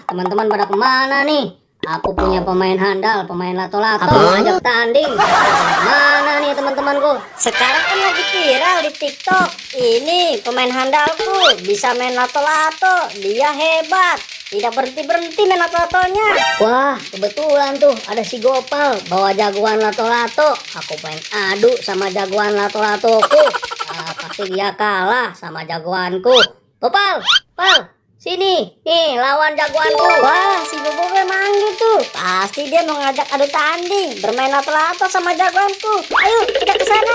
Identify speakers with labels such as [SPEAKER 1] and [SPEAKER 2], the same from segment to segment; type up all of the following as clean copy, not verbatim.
[SPEAKER 1] teman-teman pada kemana nih? Aku punya pemain handal, pemain lato-lato, ajak tanding. Mana nih teman-temanku?
[SPEAKER 2] Sekarang kan lagi viral di TikTok. Ini pemain handalku bisa main lato-lato. Dia hebat. Tidak berhenti-berhenti main lato-latonya.
[SPEAKER 1] Wah, kebetulan tuh ada si Gopal bawa jagoan lato-lato. Aku pengen adu sama jagoan lato-latoku. Pasti dia kalah sama jagoanku. Gopal, Pal, sini. Nih, lawan jagoanku.
[SPEAKER 2] Wah, si Bobo manggil tuh. Pasti dia mau ngajak adu tanding bermain lato-lato sama jagoanku. Ayo, kita ke sana.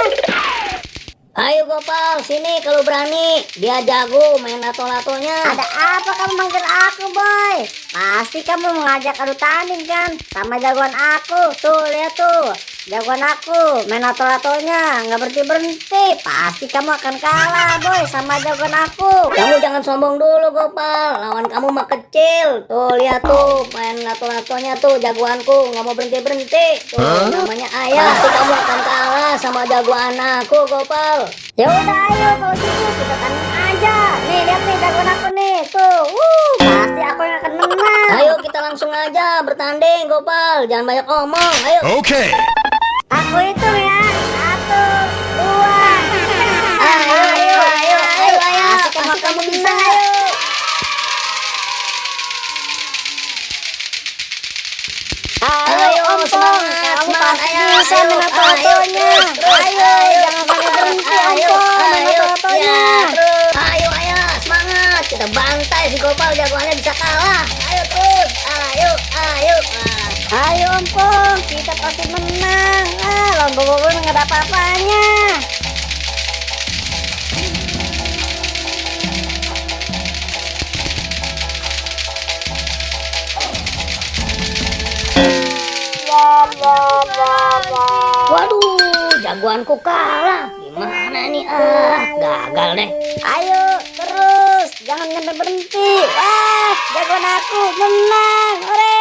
[SPEAKER 1] Ayo Gopal, sini kalau berani. Dia jago main lato-latonya.
[SPEAKER 2] Ada apa kamu manggil aku, boy? Pasti kamu mengajak adu tanding kan sama jagoan aku. Tuh, lihat tuh. Jagoan aku main lato-latonya nggak berhenti-berhenti. Pasti kamu akan kalah, boy, sama jagoan aku.
[SPEAKER 1] Kamu jangan sombong dulu Gopal. Lawan kamu mah kecil. Tuh, lihat tuh main lato-latonya tuh jagoanku nggak mau berhenti-berhenti. Tuh, namanya Ayah. Pasti kamu akan kalah sama jagoan aku, Gopal.
[SPEAKER 2] Ya udah, ayo kalau gitu kita tanding aja. Nih, lihat nih jagoan aku nih. Tuh, pasti aku yang akan menang.
[SPEAKER 1] Ayo kita langsung aja bertanding, Gopal. Jangan banyak omong. Ayo.
[SPEAKER 3] Okay.
[SPEAKER 2] Aku hitung ya. 1, 2, 3.
[SPEAKER 1] Ayo.
[SPEAKER 2] Pasti kamu bisa. Ayo, Om Pong, kamu pasti bisa main lato-latonya. Ayo, jangan sampai berhenti, Om Pong, main lato-latonya.
[SPEAKER 1] Ayo, semangat. Kita bantai si Gopal, jagoannya bisa kalah. Ayo terus. Ayo.
[SPEAKER 2] Ayo, Om Pong, kita pasti menang. Lawan Bobo nggak ada apa-apanya.
[SPEAKER 1] Waduh, jagoanku kalah. Gimana nih? Gagal deh.
[SPEAKER 2] Ayo, terus, jangan sampai berhenti. Wah, jagoan aku menang. Ore.